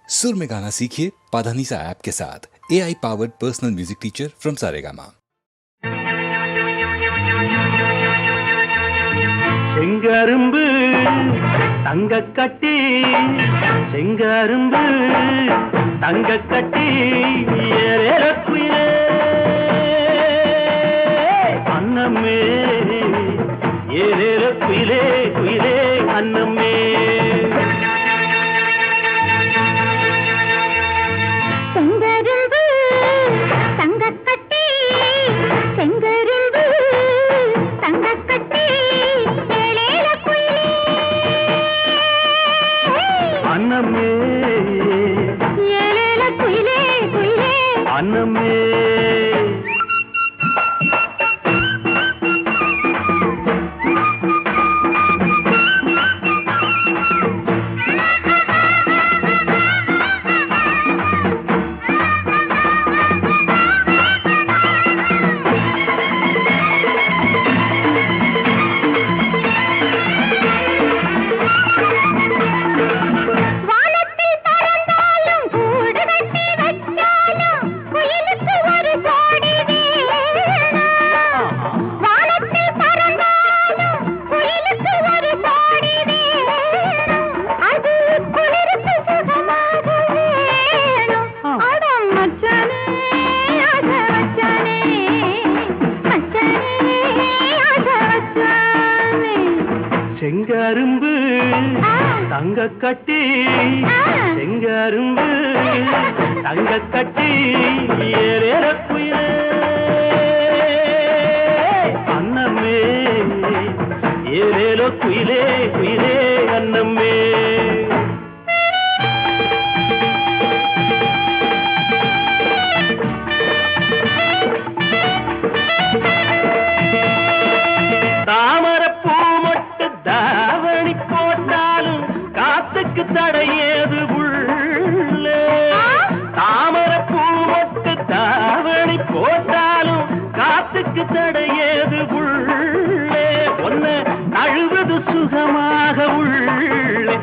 सुर में गाना सीखिए पाधानीसा ऐप के साथ। AI powered personal music teacher from Saregama. செங்கரும்பு தங்கக்கட்டி செங்கரும்பு தங்கக்கட்டி ஏறக்குயிலே அன்னமே ஏறக்குயிலே குயிலே அன்னமே செங்கரும்பு தங்கக்கட்டி செங்கரும்பு தங்கக்கட்டி அன்னமே ஏலேல குயிலே குயிலே அன்னமே செங்கரும்பு தங்கக்கட்டி செங்கரும்பு தங்கக்கட்டி ஏறக்குயிலே அன்னமே ஏலேலோ குயிலே குயிலே அன்னமே தாவணி போட்டாலும் காத்துக்கு தடையேது உள்ளே தாமரப்பூ மொட்டு தாவணி போட்டாலும் காத்துக்கு தடையேது உள்ளே ஒன்ன அழுவது சுகமாக உள்ளே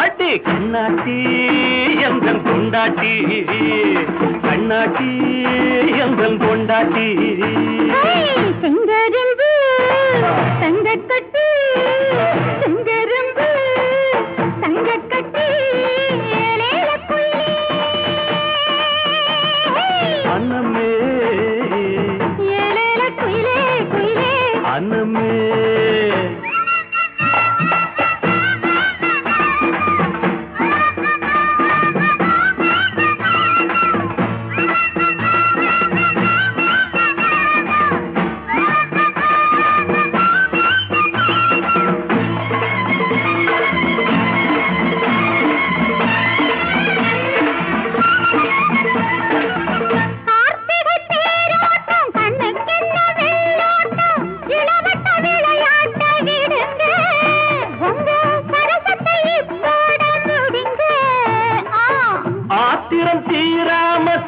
அடி கண்ணாட்டி எந்தன் கொண்டாட்டி கண்ணாட்டி எந்தன் கொண்டாட்டி செங்கரும்பு தங்கக்கட்டி செங்கரும்பு தங்கக்கட்டி ஏலேல குயிலே அன்னமே ஏலேல குயிலே குயிலே அன்னமே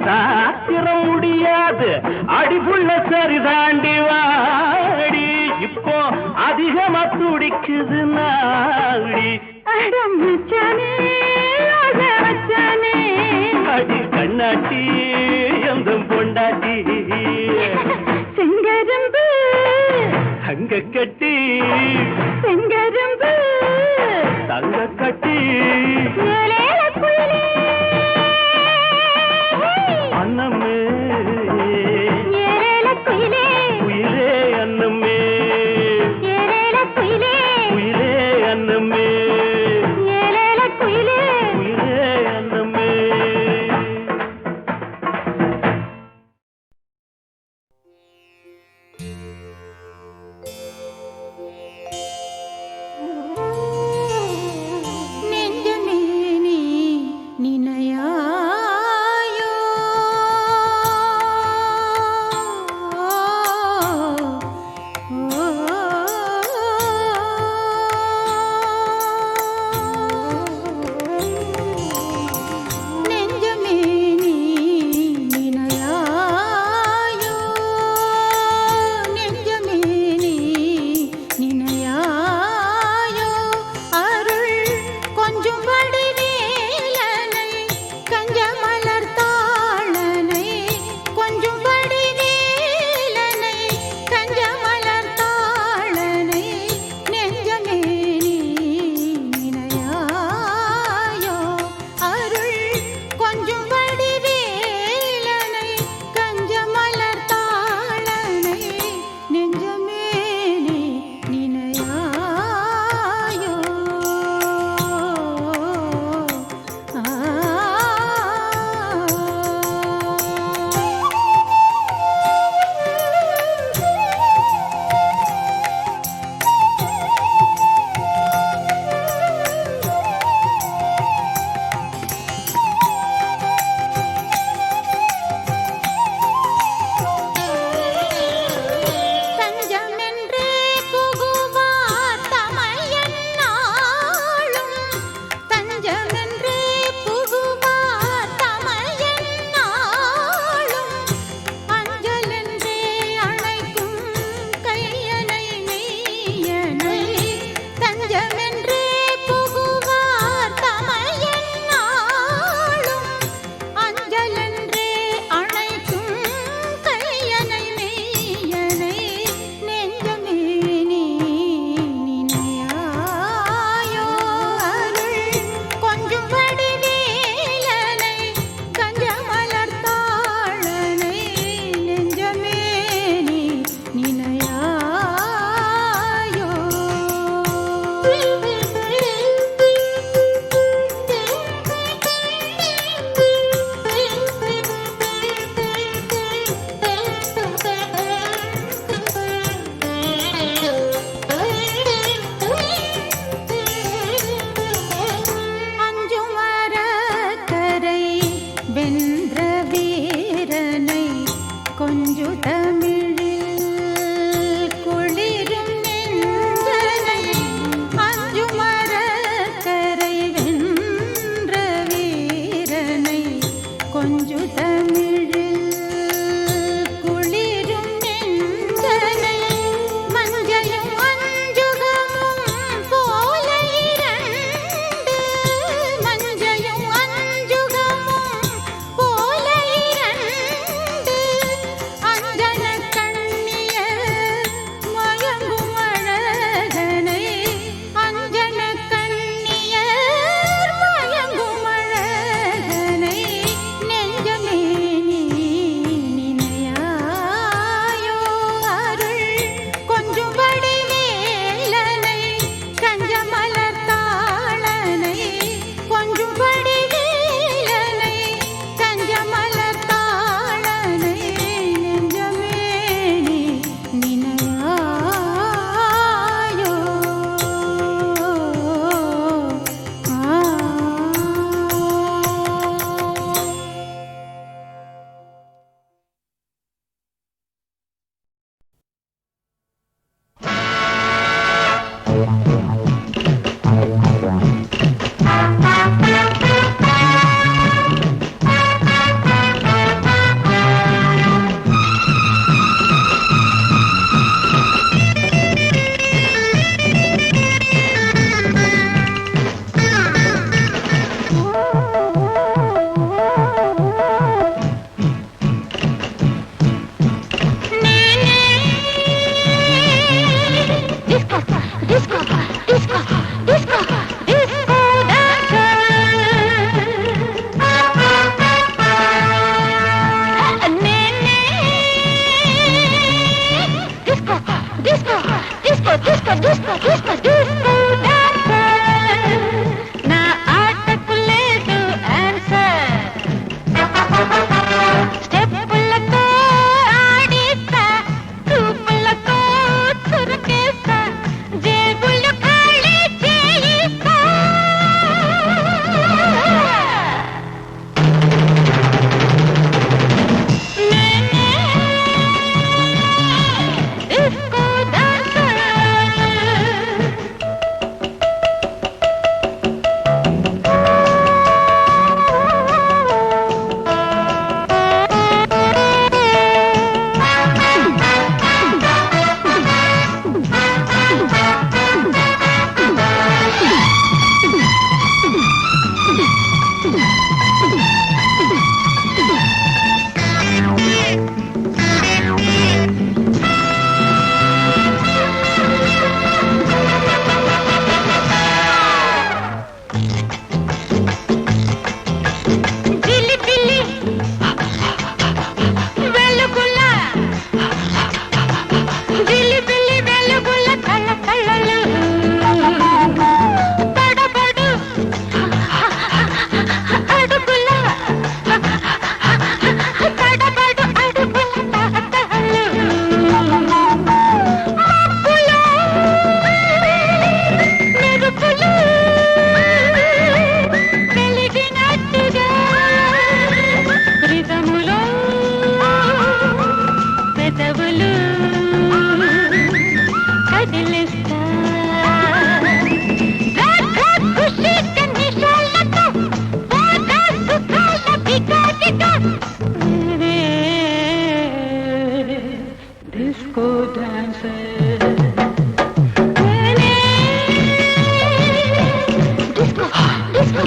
சாத்திரம் முடியாது அடிபுள்ள சரிதாண்டி வாடி இப்போ அதிகமா துடிக்குது நாடி அடி கண்ணாட்டி எந்தம் பொண்டாட்டி செங்கரும்பு தங்கக்கட்டி செங்கரும்பு தங்கக்கட்டி ஏலேல குயிலே அன்னமே ஏலேல குயிலே குயிலே அன்னமே ஏலேல குயிலே குயிலே அன்னமே ஏலேல குயிலே குயிலே அன்னமே disco, disco dancer. నా ఆటకు లేదు ఆన్సర్. స్టెప్పులతో ఆడిస్తా, చూపులతో చురుకేస్తా, జేబులు ఖాళీ చేయిస్తా. నేనే డిస్కో డాన్సర్. జిలిబిలి వెలుగుల, జిలిబిలి వెలుగుల కళకళలు, తడబడు అడుగుల, తడబడు అడుగుల తహతహలు, మబ్బులో మెరుపులు వెలిగినట్టుగా, రిధములో పెదవులు కదిలిస్తా. రాధా ఖుషి కనిషాలతో, బాధా సుఖాల బిగాటిగా, disco dancer. Disco, disco,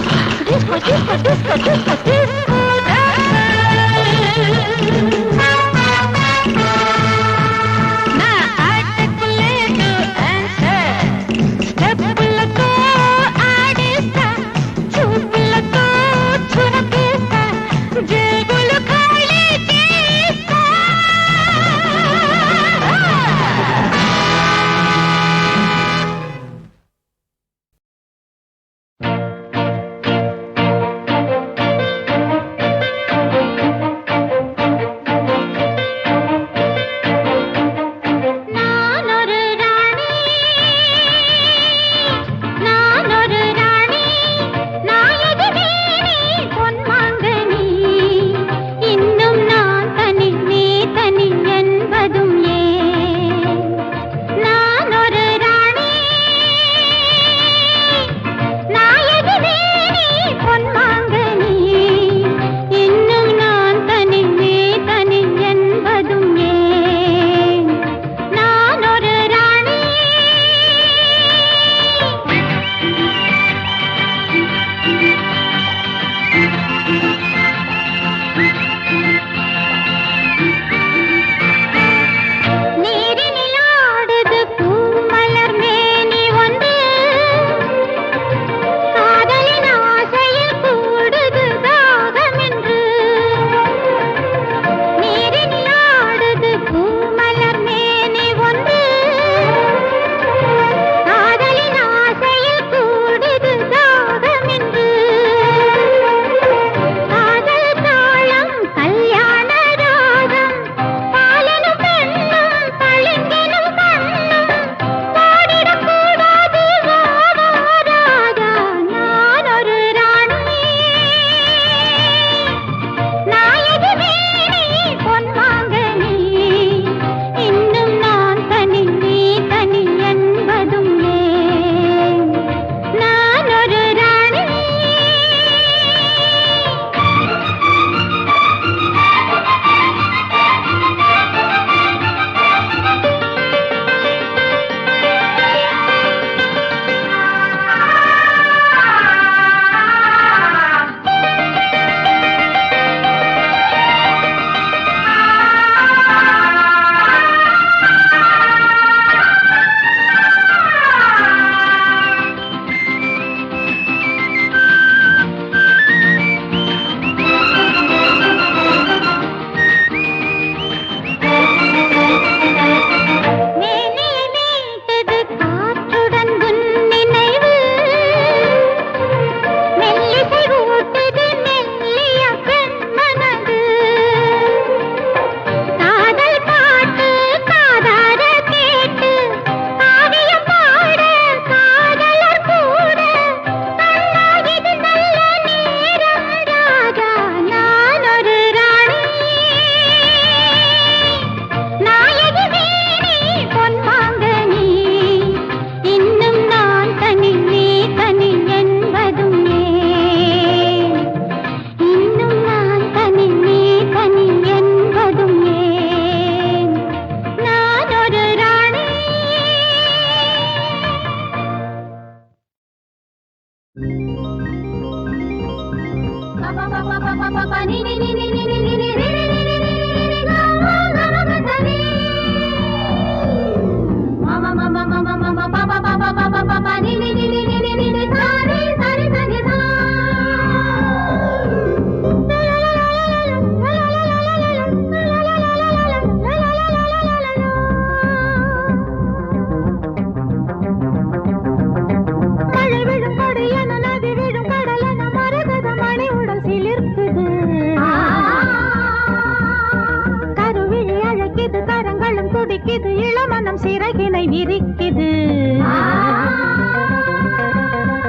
disco, disco, disco, disco, disco నా ఆటకు లేదు ఆన్సర్. స్టెప్పులతో ఆడిస్తా, చూపులతో చురకేస్తా, జేబులు ఖాళీ చేయిస్తా. துடிக்குது இளமனம் சிறகினை விரிக்குது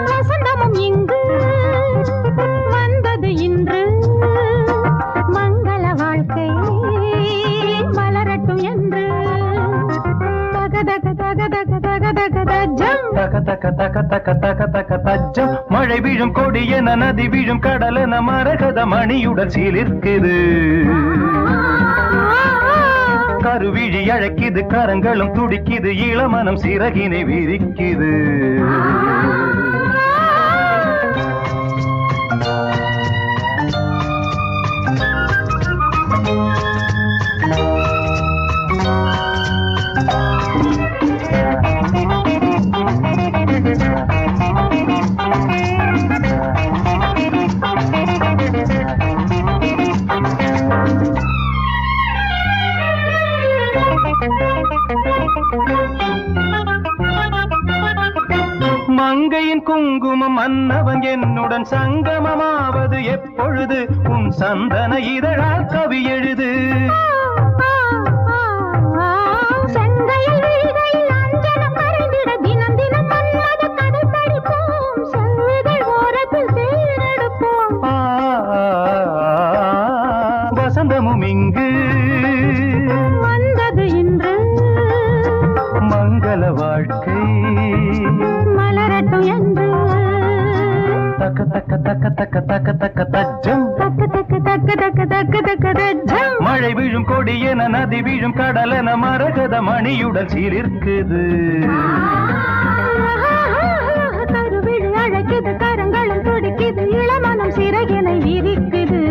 வசந்தமும் இங்கு வந்தது இன்று மங்கள வாழ்க்கை மலரட்டும் என்று தகதக தகதக தகதக தஜம் தக தக தக தக தக தக தஜம் மழை வீழும் கொடி என நதி வீழும் கடல் என மரகத மணியுடன் சீலிருக்குது கருவிழி அழைக்குது கரங்களும் துடிக்குது இளமனம் சிறகினை விரிக்குது மங்கையின் குங்குமம் மன்னவன் என்னுடன் சங்கமமாவது எப்பொழுது உன் சந்தன இதழால் கவி எழுது வசந்தமும் இங்கு வந்தது இன்று மங்கள வாழ்க்கை மலரட்டும் என்று தக்க தக்க தக்க தக்க தக்க தக்க தஜம் தக்கு தக்கு தக்கு தக்கு தக்கு தக்கு தஜம் மழை வீழும் கொடி என நதி வீழும் கடல் என மரகத மணியுடன் சீலிருக்குது கருவிழி அழைக்குது கரங்களும் துடிக்குது இளமனம் சிறகினை விரிக்குது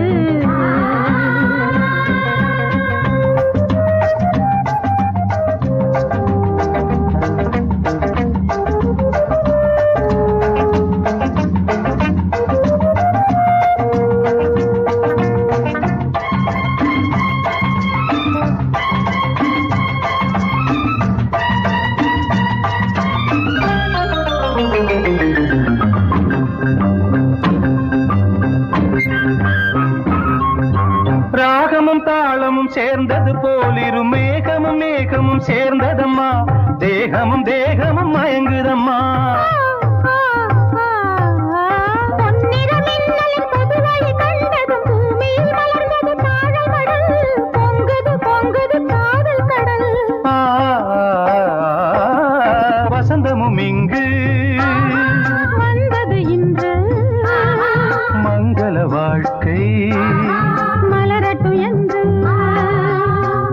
ராகமும் தாளமும் சேர்ந்தது போலிரு மேகமும் மேகமும் சேர்ந்ததம்மா தேகமும் தேகமும் மயங்குதம்மா பொன்னிற மின்னலின் புதுவழி கண்டதும் பூமியில் மலர்ந்தது தாழமடல் பொங்குது பொங்குது காதல் கடல் வசந்தமும் இங்கு வந்தது இன்று மங்கள வாழ்க்கை மலரட்டும் என்று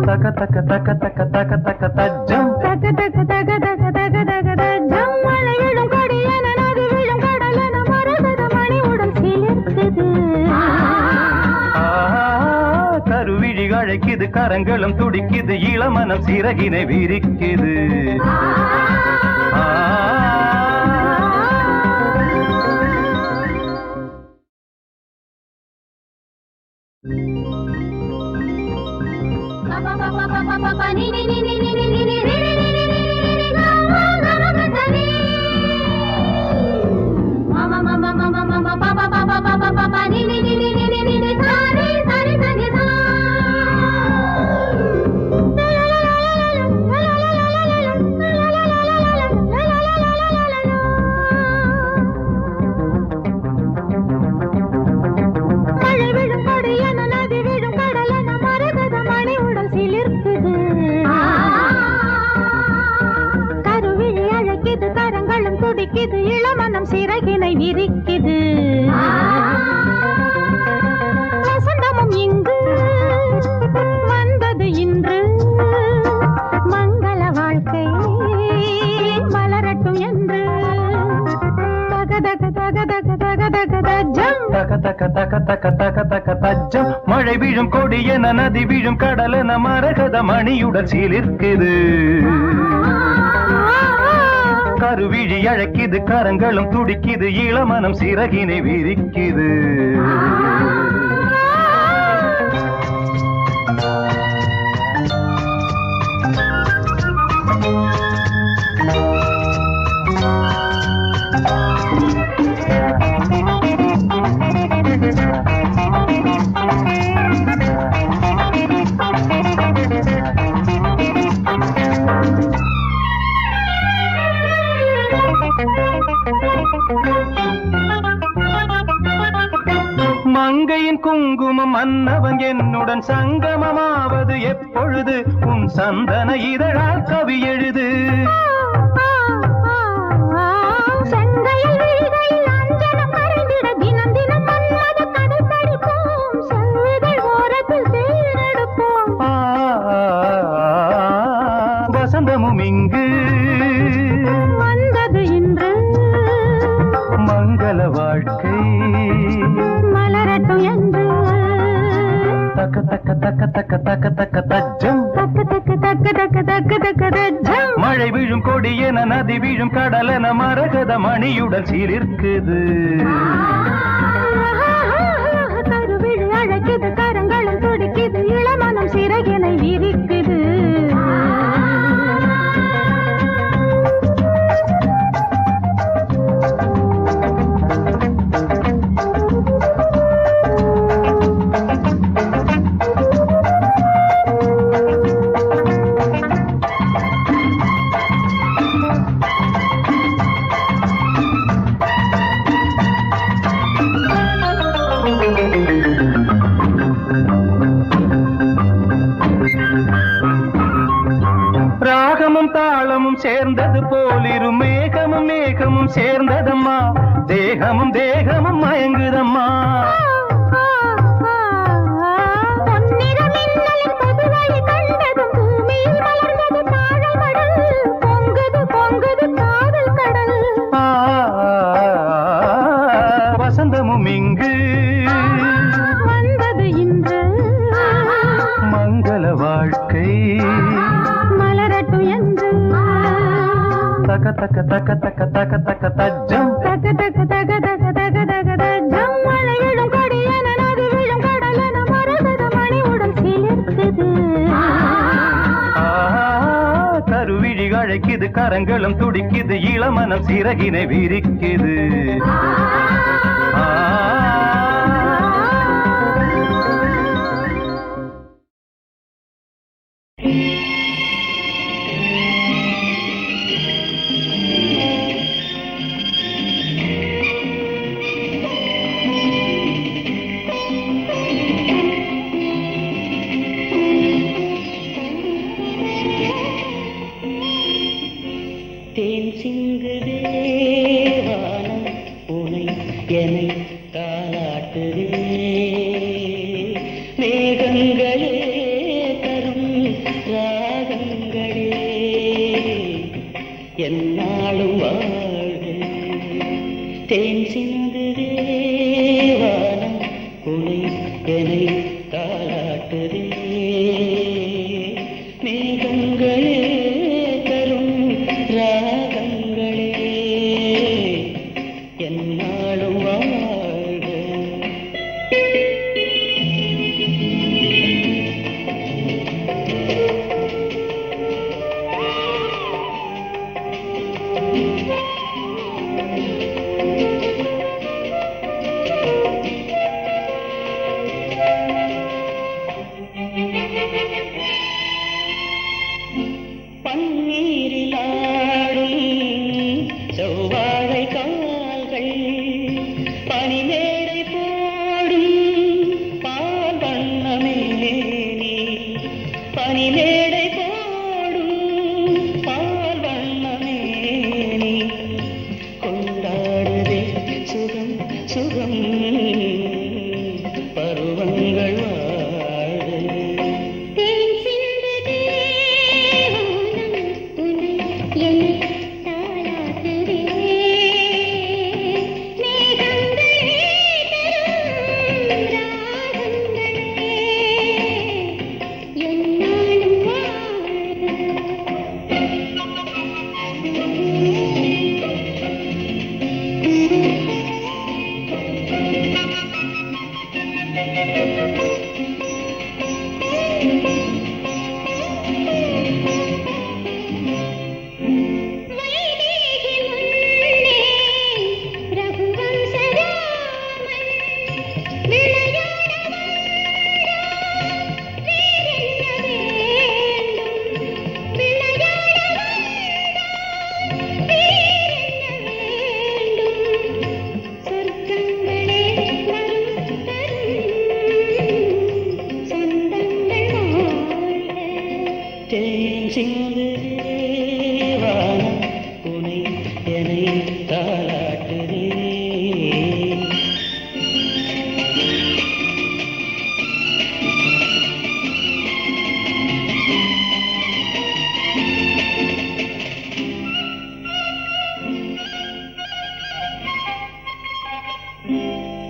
தக்க தக்க தக்க தக்க தக்க தக்க தஜம் தக தக தக தக தக தக தஜம் மழை விழும் கொடி என நதி விழும் கடல் என மரகத மணி உடல் சிலிர்க்குது கருவிழி அழைக்குது கரங்களும் துடிக்குது இளமனம் சிறகினை விரிக்குது மழை விழும் கொடி என நதி விழும் கடல் என மரகத மணி உடல் சிலிர்க்குது கருவிழி அழைக்குது கரங்களும் துடிக்குது இளமனம் சிறகினை விரிக்குது வசந்தமும் இங்கு வந்தது இன்று மங்கள வாழ்க்கை மலரட்டும் என்று தகதக தகதக தகதக தஜம் தக தக தக தக தக தக தஜ்ஜம் மழை வீழும் கொடி என நதி வீழும் கடல் என மரகத மணியுடன் சீலிருக்குது கருவிழி அழைக்குது கரங்களும் துடிக்குது இளமனம் சிறகினை விரிக்குது மங்கையின் குங்குமம் மன்னவன் என்னுடன் சங்கமமாவது எப்பொழுது உன் சந்தன இதழால் கவி எழுது செங்கையில் விழிகளில் அஞ்சனம் மறைந்திட தினம் தினம் மன்மத கதை படிப்போம் செவ்விதழ் ஓரத்தில் தேனெடுப்போம் வசந்தமும் இங்கு வந்தது இன்று மங்கள வாழ்க்கை மலரட்டும் என்று தக்க தக்க தக்க தக்க தக்க தக்க தஜ்ஜம் தக்கு தக்கு தக்கு தக்கு தக்கு தக்கு தஜ்ஜம் மழை வீழும் கொடி என நதி வீழும் கடல் என மரகத மணியுடன் சீலிருக்குது கருவிழி அழைக்குது கரங்களும் துடிக்குது இளமனம் சிறகினை விரிக்குது ராகமும் தாளமும் சேர்ந்தது போலிரு மேகமும் மேகமும் சேர்ந்ததம்மா தேகமும் தேகமும் மயங்குதம்மா பொன்னிற மின்னலின் பொதுவழி கண்டதும் பூமியில் மலர்ந்தது தாழமடல் பொங்குது பொங்குது காதல் கடல் வசந்தமும் இங்கு வந்தது இன்று மங்கள வாழ்க்கை மலரட்டும் என்று தக்க தக்க தக்க தக்க தக்க தக்க தஜ்ஜம் தக தக தக தக தக தக தஜ்ஜம் மழை விழும் கொடி என நதி விழும் கடல் என மரகத மணி உடல் சிலிர்க்குது கருவிழி அழைக்குது கரங்களும் துடிக்குது இளமனம் சிறகினை விரிக்குது தேன் சிந்துதே வானம் உனை என்னை தாலாட்டுதே மேகங்களே தரும் ராகங்களே என்னாலும் வாழ்க தேன் சிந்துதே வானம் உனை என்னை தாலாட்டுதே மேகங்களே தரும் ராகங்களே என்னாலும் வாழ்க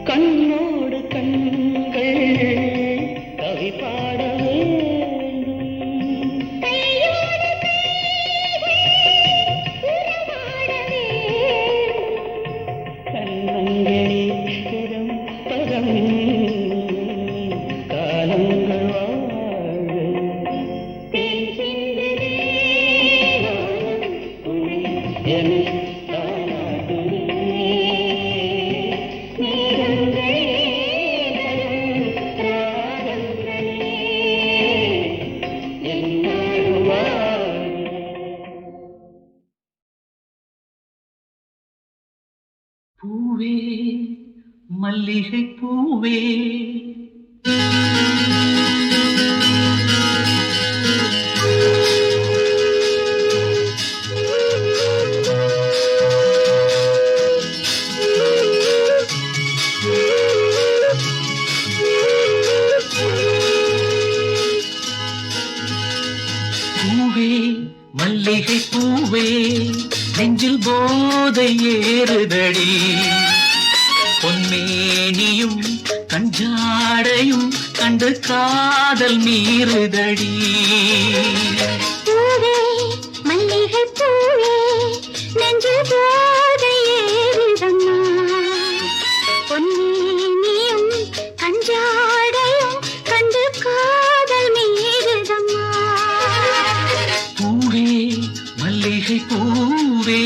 கண்ணோடு கண்கள் கவி பாட வேண்டும். கண்ணங்களே பெரும் பதம் காலங்கள் வாழ என பூவே மல்லிகை பூவே பூவே மல்லிகை பூவே நெஞ்சில் போதை ஏறுதடி பொன்மேனியும் கஞ்சாடையும் கண்டு காதல் மீறுதடி பூவே மல்லிகை பூவே நெஞ்சில் போதை ஏறுதம்மா பொன்மேனியும் கஞ்சாடையும் கண்டு காதல் மீறுதம்மா பூவே மல்லிகை பூவே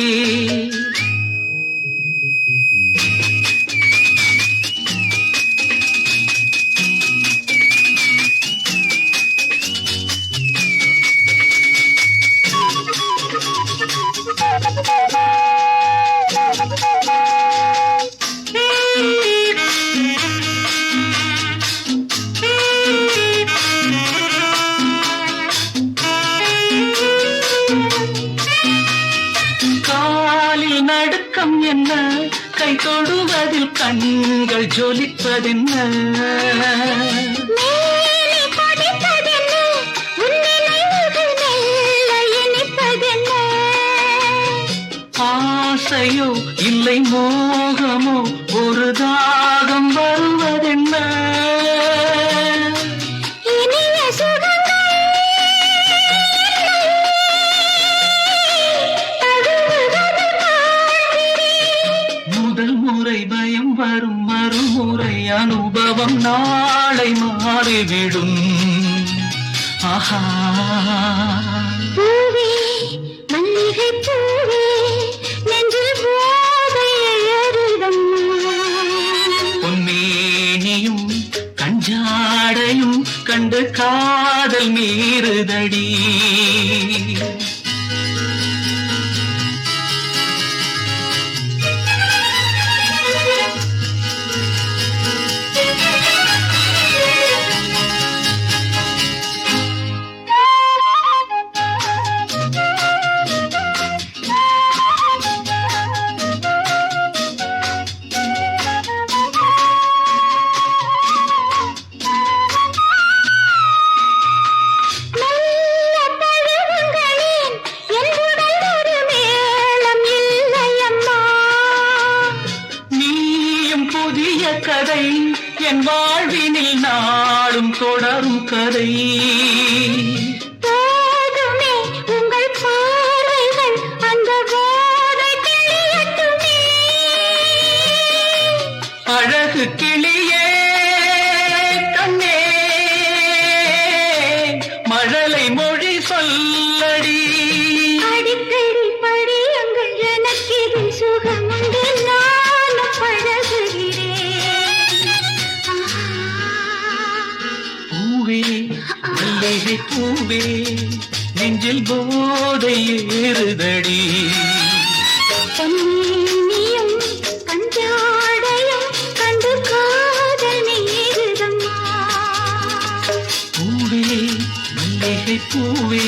காலில் நடுக்கம் என்ன கை தொடுவதில் கண்கள் ஜொலிப்பதென்ன மேலே கொதிப்பதென்ன உன் நினைவுகள் மெல்ல இனிப்பதென்ன ஆசையோ இல்லை மோகமோ ஒரு தாகம் வருவதென்ன இனிய சுகங்கள் முதல் முறை பயம் வரும் மறுமுறை அனுபவம் நாளை மாறிவிடும் ஆஹா பூவே மல்லிகை பூவே நெஞ்சில் போதை ஏறுதம்மா பொன்மேனியும் கஞ்சாடையும் கண்டு காதல் மீறுதடி மெல்ல தழுவுங்களேன் என் உடல் ஒரு மேளம் இல்லையம்மா நீயும் புதிய கதை என் வாழ்வினில் நாளும் தொடரும் கதை போதுமே உங்கள் பார்வைகள் அந்த போதை தெளியட்டுமே அழகு கிளியே மல்லிகை பூவே நெஞ்சில் போதை ஏறுதடி பொன்னியும் கஞ்சாடையும் கண்டு காதல் நீருதம்மா பூவே மல்லிகை பூவே